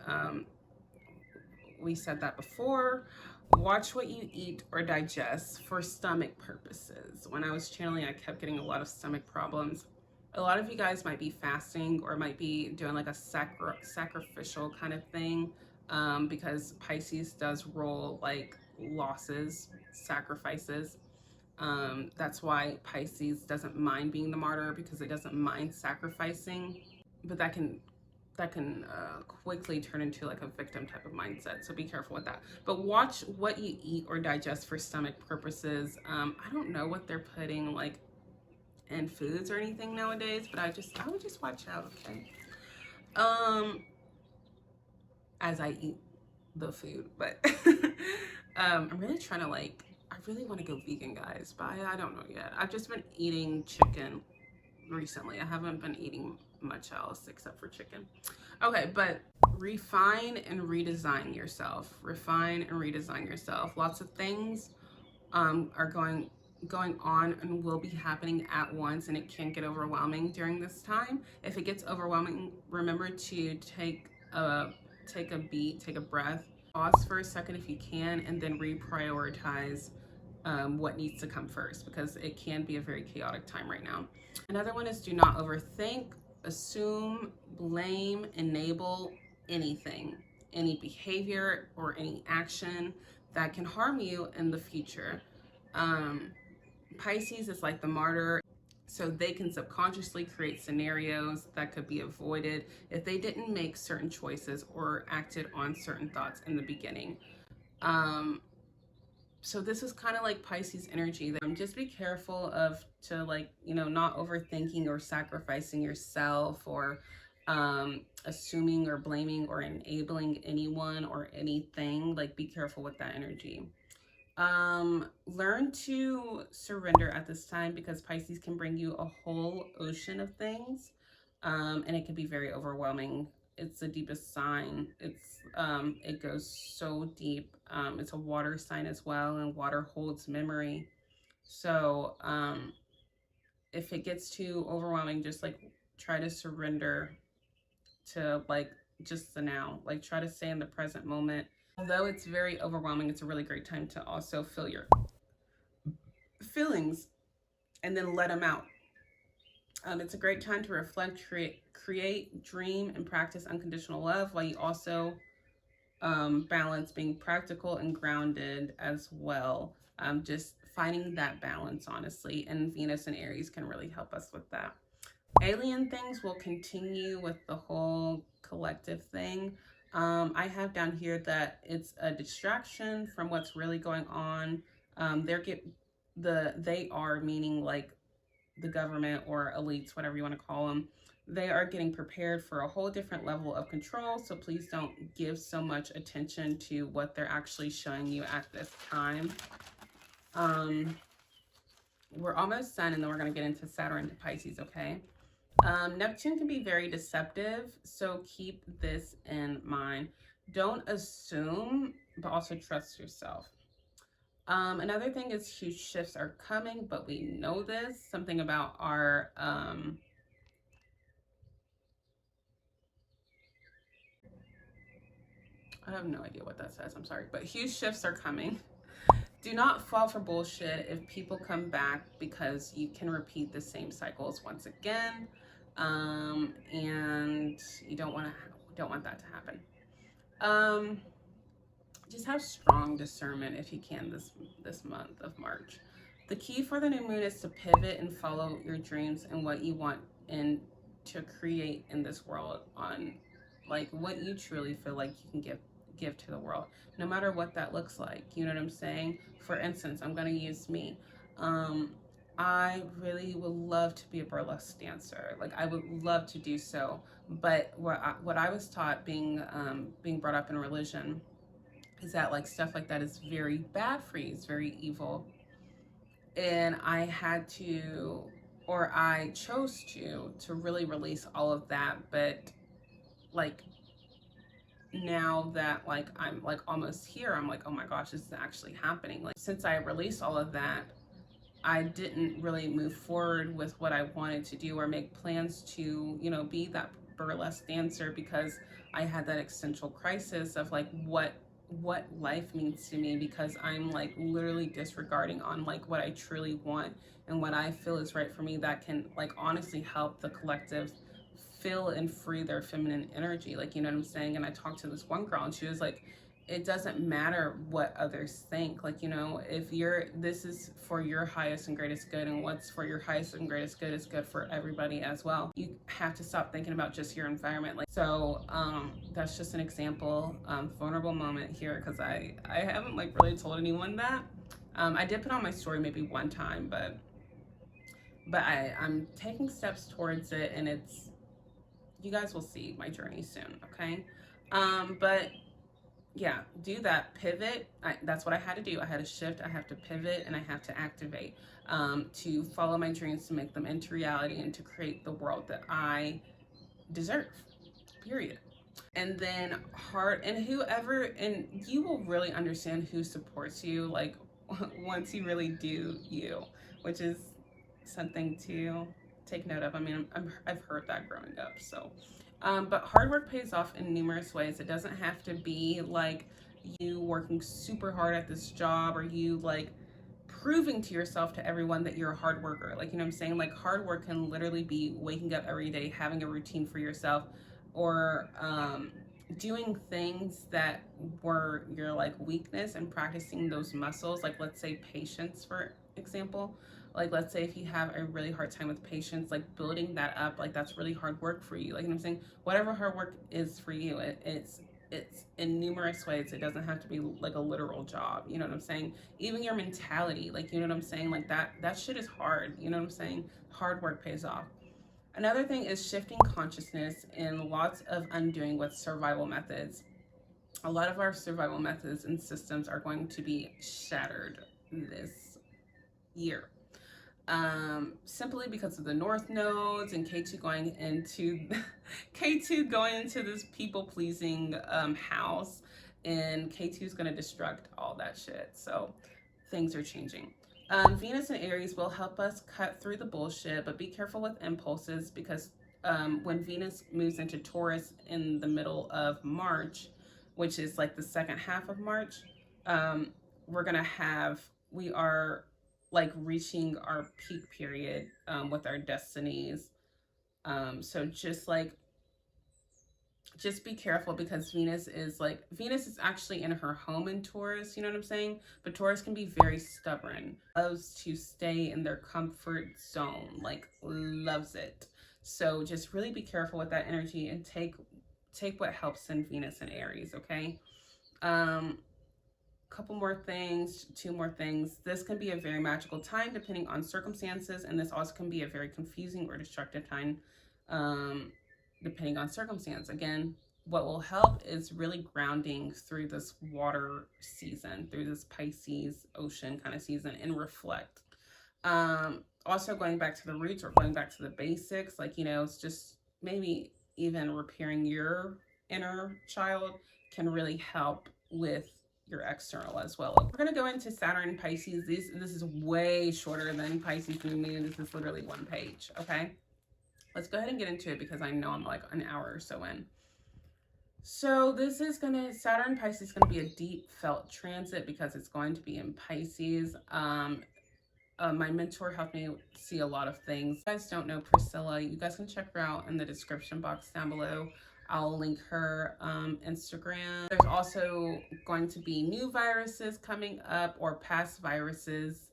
We said that before. Watch what you eat or digest for stomach purposes. When I was channeling, I kept getting a lot of stomach problems. A lot of you guys might be fasting or might be doing like a sacrificial kind of thing, because Pisces does roll like losses, sacrifices. That's why Pisces doesn't mind being the martyr, because it doesn't mind sacrificing, but that can quickly turn into like a victim type of mindset. So be careful with that. But watch what you eat or digest for stomach purposes. I don't know what they're putting like in foods or anything nowadays, but I would just watch out, okay? As I eat the food, but I'm really trying to like, I really want to go vegan, guys, but I don't know yet. I've just been eating chicken recently. I haven't been eating much else except for chicken. Okay, but refine and redesign yourself. Refine and redesign yourself. Lots of things are going on and will be happening at once, and it can get overwhelming during this time. If it gets overwhelming, remember to take a beat, take a breath, pause for a second if you can, and then reprioritize what needs to come first, because it can be a very chaotic time right now. Another one is do not overthink, assume, blame, enable anything, any behavior or any action that can harm you in the future. Pisces is like the martyr, so they can subconsciously create scenarios that could be avoided if they didn't make certain choices or acted on certain thoughts in the beginning. So this is kind of like Pisces energy. Just be careful of to like, you know, not overthinking or sacrificing yourself, or assuming or blaming or enabling anyone or anything. Like, be careful with that energy. Learn to surrender at this time, because Pisces can bring you a whole ocean of things, and it can be very overwhelming. It's the deepest sign. It goes so deep. It's a water sign as well, and water holds memory. So if it gets too overwhelming, just like try to surrender to like just the now. Like, try to stay in the present moment. Although it's very overwhelming, it's a really great time to also feel your feelings and then let them out. It's a great time to reflect, create, dream, and practice unconditional love, while you also balance being practical and grounded as well. Just finding that balance, honestly, and Venus and Aries can really help us with that. Alien things will continue with the whole collective thing. I have down here that it's a distraction from what's really going on. They are meaning like the government or elites, whatever you want to call them. They are getting prepared for a whole different level of control. So please don't give so much attention to what they're actually showing you at this time. We're almost done, and then we're going to get into Saturn and Pisces, okay? Neptune can be very deceptive, so keep this in mind. Don't assume, but also trust yourself. Another thing is huge shifts are coming, but we know this. Something about our I have no idea what that says. I'm sorry, but huge shifts are coming. Do not fall for bullshit if people come back, because you can repeat the same cycles once again, and you don't want that to happen. Just have strong discernment if you can this month of March. The key for the new moon is to pivot and follow your dreams and what you want and to create in this world, on like what you truly feel like you can give to the world, no matter what that looks like. You know what I'm saying? For instance, I'm going to use me. I really would love to be a burlesque dancer. Like, I would love to do so, but what I was taught, being brought up in religion, is that like stuff like that is very bad for you. It's very evil. And I chose to really release all of that. But like, now that like I'm like almost here, I'm like, oh my gosh, this is actually happening. Like, since I released all of that, I didn't really move forward with what I wanted to do or make plans to, be that burlesque dancer, because I had that existential crisis of like what life means to me, because I'm like literally disregarding on like what I truly want and what I feel is right for me, that can like honestly help the collective feel and free their feminine energy. Like, you know what I'm saying? And I talked to this one girl, and she was like, it doesn't matter what others think. Like, if this is for your highest and greatest good, and what's for your highest and greatest good is good for everybody as well. You have to stop thinking about just your environment. Like, so that's just an example, vulnerable moment here, because I haven't like really told anyone that. I did put on my story maybe one time, but I'm taking steps towards it, and you guys will see my journey soon, okay? But yeah, do that pivot. That's what I had to do. I had to shift, I have to pivot, and I have to activate, to follow my dreams, to make them into reality, and to create the world that I deserve, period. And then and you will really understand who supports you, like once you really do you, which is something to take note of. I mean, I've heard that growing up, so. But hard work pays off in numerous ways. It doesn't have to be like you working super hard at this job, or you like proving to yourself, to everyone, that you're a hard worker. Like, you know what I'm saying? Like, hard work can literally be waking up every day, having a routine for yourself, or doing things that were your like weakness, and practicing those muscles. Like, let's say patience, for example. Like, let's say if you have a really hard time with patience, like building that up, like that's really hard work for you. Like, you know what I'm saying? Whatever hard work is for you, it's in numerous ways. It doesn't have to be like a literal job. You know what I'm saying? Even your mentality, like, you know what I'm saying? Like that shit is hard. You know what I'm saying? Hard work pays off. Another thing is shifting consciousness and lots of undoing with survival methods. A lot of our survival methods and systems are going to be shattered this year. Simply because of the North nodes and K2 going into K2 going into this people pleasing house, and K2 is going to destruct all that shit. So things are changing. Venus and Aries will help us cut through the bullshit, but be careful with impulses because when Venus moves into Taurus in the middle of March, which is like the second half of March, we're gonna have we are like reaching our peak period with our destinies. So just be careful because Venus is actually in her home in Taurus, you know what I'm saying? But Taurus can be very stubborn, loves to stay in their comfort zone, like loves it. So just really be careful with that energy and take what helps in Venus and Aries, okay? Couple more things, two more things. This can be a very magical time depending on circumstances, and this also can be a very confusing or destructive time depending on circumstance. Again, what will help is really grounding through this water season, through this Pisces ocean kind of season, and reflect. Also going back to the roots or going back to the basics, like, you know, it's just maybe even repairing your inner child can really help with your external as well. We're going to go into Saturn and Pisces. This is way shorter than Pisces New Moon. This is literally one page, okay? Let's go ahead and get into it because I know I'm like an hour or so in. So this is Saturn Pisces is going to be a deep felt transit because it's going to be in Pisces. My mentor helped me see a lot of things. If you guys don't know Priscilla, you guys can check her out in the description box down below. I'll link her Instagram. There's also going to be new viruses coming up or past viruses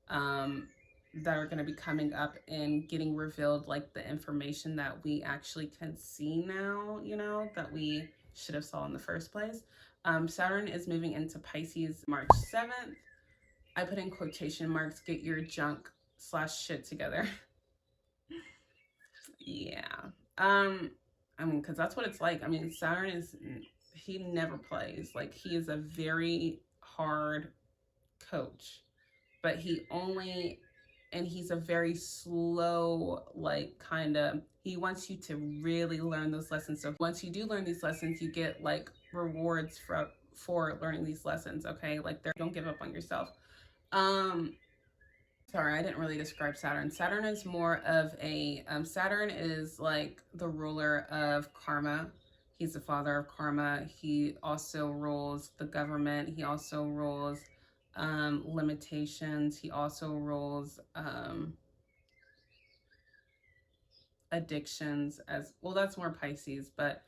that are going to be coming up and getting revealed, like the information that we actually can see now, you know, that we should have saw in the first place. Saturn is moving into Pisces March 7th. I put in quotation marks, get your junk / shit together. Yeah. I mean, because that's what it's like. I mean, Saturn he never plays. Like, he is a very hard coach, but he's a very slow, like, kind of, he wants you to really learn those lessons. So once you do learn these lessons, you get like rewards for learning these lessons, okay? Like, don't give up on yourself. Sorry, I didn't really describe Saturn. Saturn is more of a, Saturn is like the ruler of karma. He's the father of karma. He also rules the government. He also rules limitations. He also rules addictions as well. That's more Pisces, but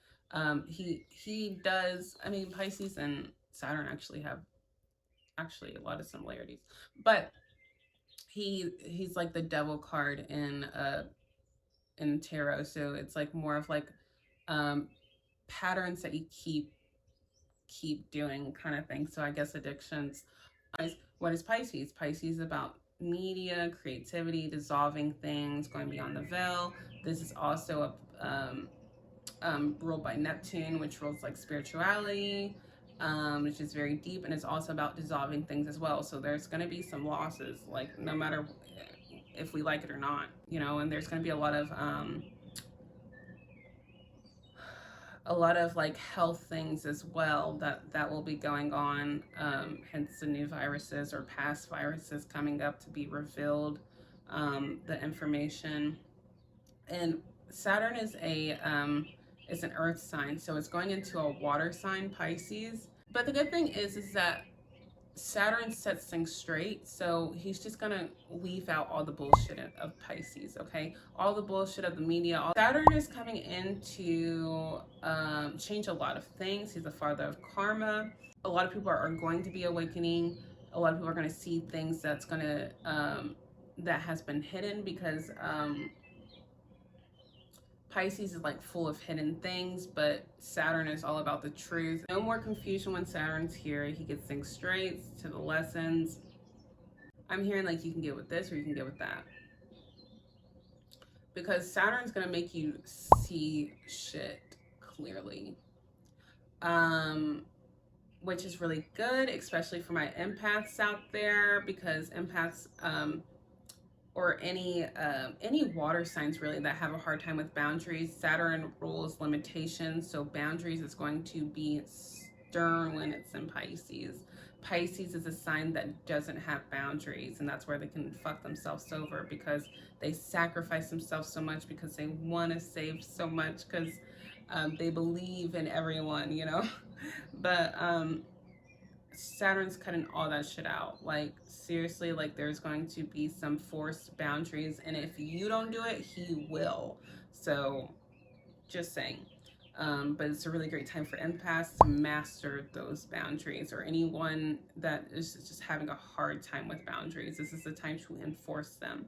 he does, I mean, Pisces and Saturn actually have a lot of similarities, but he's like the devil card in tarot. So it's like more of like patterns that you keep doing kind of thing. So I guess addictions. What is Pisces? Pisces is about media, creativity, dissolving things, going beyond the veil. This is also ruled by Neptune, which rules like spirituality, which is very deep, and it's also about dissolving things as well. So there's going to be some losses, like no matter if we like it or not, you know, and there's going to be a lot of like health things as well that will be going on, hence the new viruses or past viruses coming up to be revealed, the information. And Saturn is an earth sign, so it's going into a water sign, Pisces. But the good thing is that Saturn sets things straight, so he's just gonna weave out all the bullshit of Pisces, okay? All the bullshit of the media. Saturn is coming in to change a lot of things. He's the father of karma. A lot of people are going to be awakening. A lot of people are going to see things that has been hidden because Pisces is like full of hidden things, but Saturn is all about the truth. No more confusion when Saturn's here. He gets things straight to the lessons. I'm hearing like you can get with this or you can get with that. because Saturn's gonna make you see shit clearly. Which is really good, especially for my empaths out there, because empaths, or any water signs really that have a hard time with boundaries. Saturn rules limitations, so boundaries is going to be stern when it's in Pisces. Pisces is a sign that doesn't have boundaries, and that's where they can fuck themselves over, because they sacrifice themselves so much because they want to save so much, because they believe in everyone, you know. But Saturn's cutting all that shit out. Like, seriously, like, there's going to be some forced boundaries, and if you don't do it, he will. So, just saying. But it's a really great time for empaths to master those boundaries, or anyone that is just having a hard time with boundaries. This is the time to enforce them.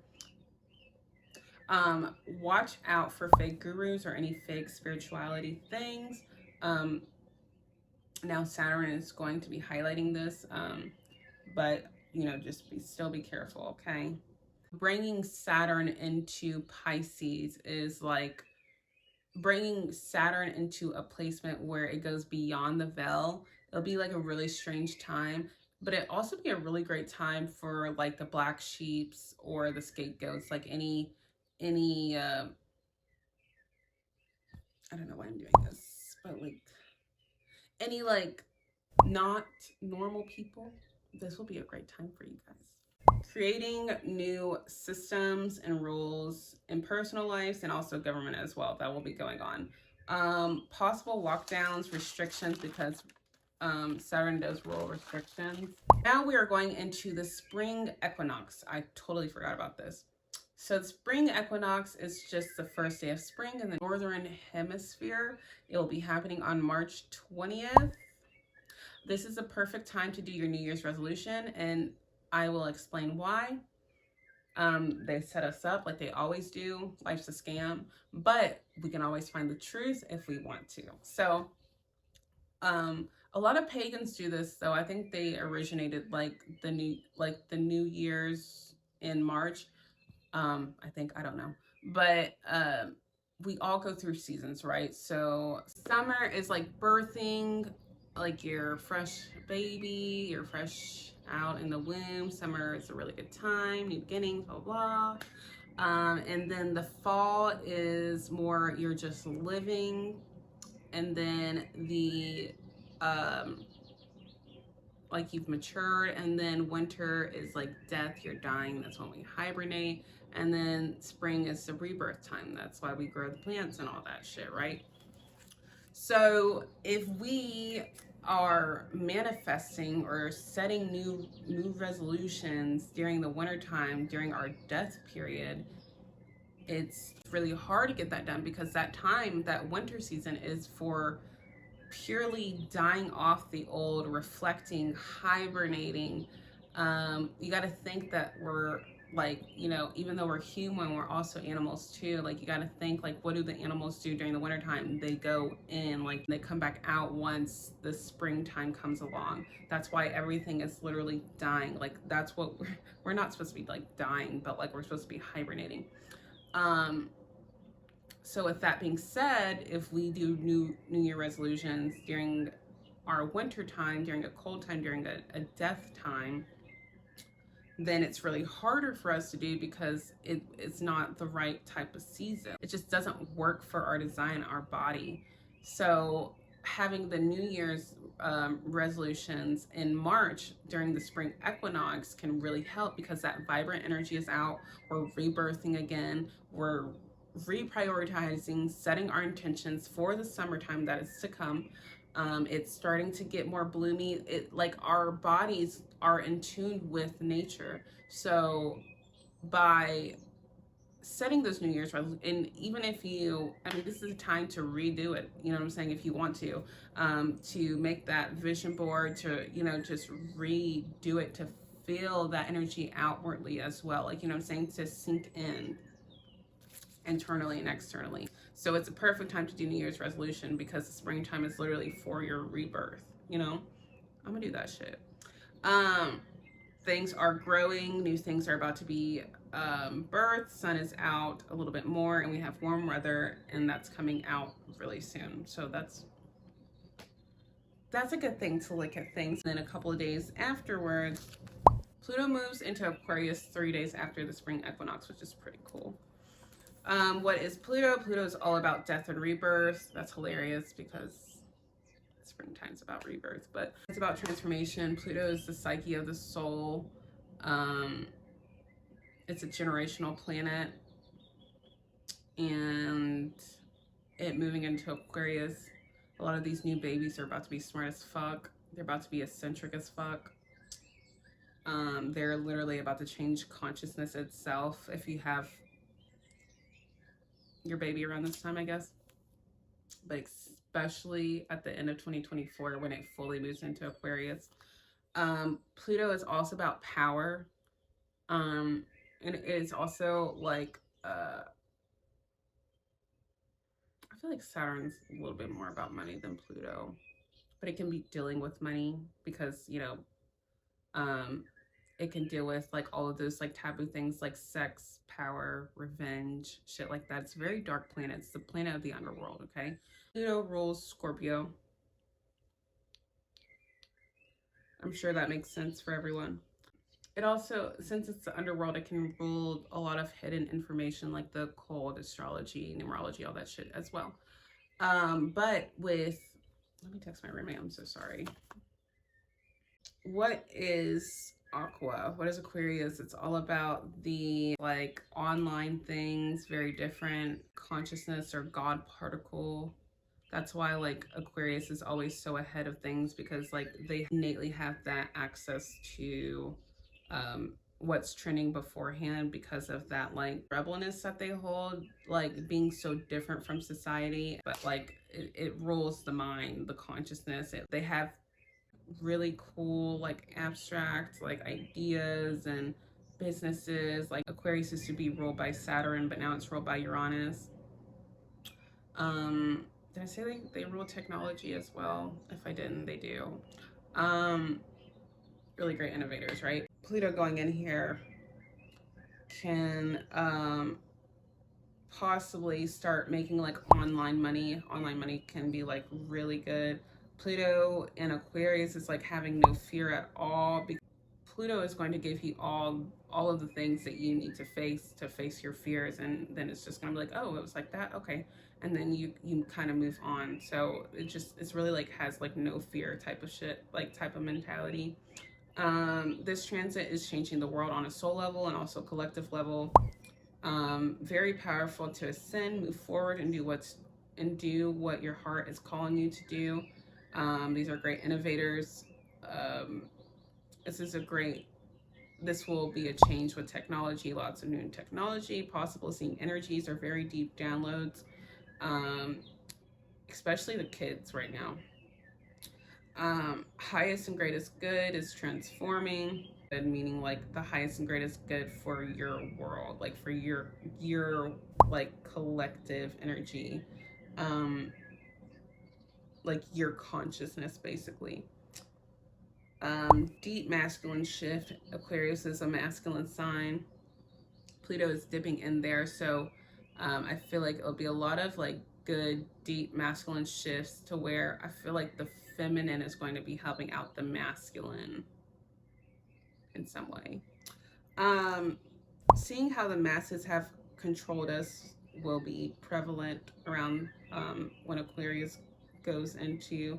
Watch out for fake gurus or any fake spirituality things. Now Saturn is going to be highlighting this, but you know, just still be careful, okay? Bringing Saturn into Pisces is like bringing Saturn into a placement where it goes beyond the veil. It'll be like a really strange time, but it also be a really great time for like the black sheeps or the scapegoats, like any I don't know why I'm doing this, but like any like not normal people, this will be a great time for you guys. Creating new systems and rules in personal lives and also government as well, that will be going on. Possible lockdowns, restrictions, because Saturn does rule restrictions. Now we are going into the spring equinox. I totally forgot about this. So the spring equinox is just the first day of spring in the northern hemisphere. It will be happening on March 20th. This is a perfect time to do your New Year's resolution, and I will explain why. They set us up like they always do. Life's a scam, but we can always find the truth if we want to. So a lot of pagans do this, though. I think they originated like the New Year's in March. I think, I don't know, but we all go through seasons, right? So summer is like birthing, like your fresh baby, you're fresh out in the womb. Summer is a really good time, new beginnings, blah blah. And then the fall is more you're just living, and then the like you've matured, and then winter is like death, you're dying, that's when we hibernate, and then spring is the rebirth time, that's why we grow the plants and all that shit, right? So if we are manifesting or setting new resolutions during the winter time, during our death period, it's really hard to get that done, because that time, that winter season, is for purely dying off the old, reflecting, hibernating. You got to think that we're like, you know, even though we're human, we're also animals too. Like, you got to think, like, what do the animals do during the wintertime? They go in, like, they come back out once the springtime comes along. That's why everything is literally dying. Like, that's what we're not supposed to be like dying, but like we're supposed to be hibernating. So with that being said, if we do New Year resolutions during our winter time, during a cold time, during a death time, then it's really harder for us to do, because it's not the right type of season. It just doesn't work for our design, our body. So having the New Year's resolutions in March during the spring equinox can really help, because that vibrant energy is out. We're rebirthing again. We're reprioritizing, setting our intentions for the summertime that is to come. It's starting to get more bloomy. It, like, our bodies are in tune with nature. So by setting those New Year's resolutions, and even if you, I mean, this is a time to redo it, you know what I'm saying, if you want to make that vision board, to, you know, just redo it, to feel that energy outwardly as well, like, you know what I'm saying, to sink in internally and externally. So it's a perfect time to do New Year's resolution, because the springtime is literally for your rebirth, you know. I'm gonna do that shit. Things are growing, new things are about to be birth. Sun is out a little bit more, and we have warm weather, and that's coming out really soon. So that's a good thing to look at things. Then a couple of days afterwards, Pluto moves into Aquarius 3 days after the spring equinox, which is pretty cool. What is Pluto? Pluto is all about death and rebirth. That's hilarious because springtime's about rebirth, but it's about transformation. Pluto is the psyche of the soul. It's a generational planet, and it moving into Aquarius, a lot of these new babies are about to be smart as fuck. They're about to be eccentric as fuck. They're literally about to change consciousness itself if you have your baby around this time, I guess. But especially at the end of 2024 when it fully moves into Aquarius. Pluto is also about power. And it is also like, I feel like Saturn's a little bit more about money than Pluto. But it can be dealing with money because, you know, it can deal with like all of those like taboo things like sex, power, revenge, shit like that. It's a very dark planet. It's the planet of the underworld, okay? Pluto rules Scorpio. I'm sure that makes sense for everyone. It also, since it's the underworld, it can rule a lot of hidden information like the occult, astrology, numerology, all that shit as well. But with, let me text my roommate, I'm so sorry. What is Aqua? What is Aquarius? It's all about the like online things, very different consciousness or God particle. That's why like Aquarius is always so ahead of things because like they innately have that access to what's trending beforehand because of that like rebelness that they hold, like being so different from society, but like it rules the mind, the consciousness. They have really cool like abstract like ideas and businesses. Like Aquarius used to be ruled by Saturn, but now it's ruled by Uranus. Did I say they rule technology as well? If I didn't, they do. Really great innovators, right? Pluto going in here can possibly start making like online money. Online money can be like really good. Pluto in Aquarius is like having no fear at all because Pluto is going to give you all of the things that you need to face your fears, and then it's just gonna be like, oh, it was like that, okay, and then you kind of move on. So it's really like has like no fear type of shit, like type of mentality. This transit is changing the world on a soul level and also collective level. Very powerful to ascend, move forward, and do what your heart is calling you to do. These are great innovators. This will be a change with technology, lots of new technology, possible seeing energies or very deep downloads, especially the kids right now. Highest and greatest good is transforming, meaning like the highest and greatest good for your world, like for your like collective energy, like your consciousness basically. Deep masculine shift. Aquarius is a masculine sign. Pluto is dipping in there, so I feel like it'll be a lot of like good deep masculine shifts to where I feel like the feminine is going to be helping out the masculine in some way. Seeing how the masses have controlled us will be prevalent around when Aquarius goes into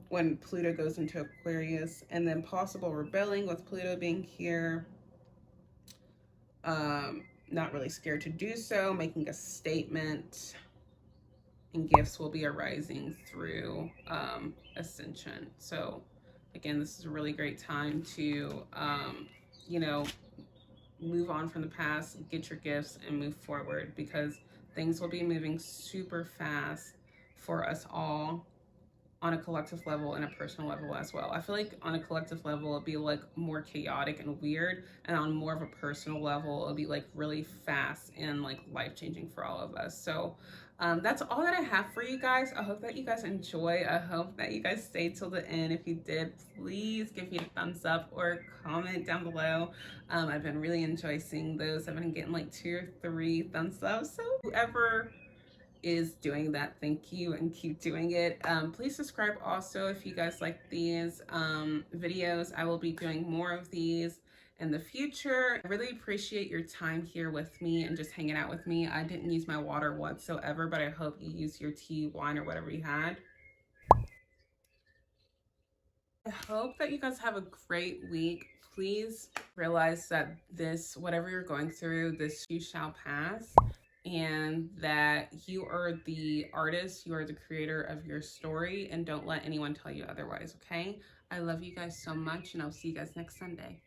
when Pluto goes into Aquarius, and then possible rebelling with Pluto being here. Not really scared to do so, making a statement, and gifts will be arising through ascension. So again, this is a really great time to you know, move on from the past, get your gifts, and move forward because things will be moving super fast for us all on a collective level and a personal level as well. I feel like on a collective level, it'll be like more chaotic and weird, and on more of a personal level, it'll be like really fast and like life-changing for all of us. So That's all that I have for you guys. I hope that you guys enjoy. I hope that you guys stay till the end. If you did, please give me a thumbs up or comment down below. I've been really enjoying seeing those. I've been getting like 2 or 3 thumbs up. So whoever is doing that, thank you, and keep doing it. Please subscribe also if you guys like these videos. I will be doing more of these in the future. I really appreciate your time here with me and just hanging out with me. I didn't use my water whatsoever, but I hope you use your tea, wine, or whatever you had. I hope that you guys have a great week. Please realize that this, whatever you're going through, this you shall pass, and that you are the artist, you are the creator of your story, and don't let anyone tell you otherwise, okay? I love you guys so much, and I'll see you guys next Sunday.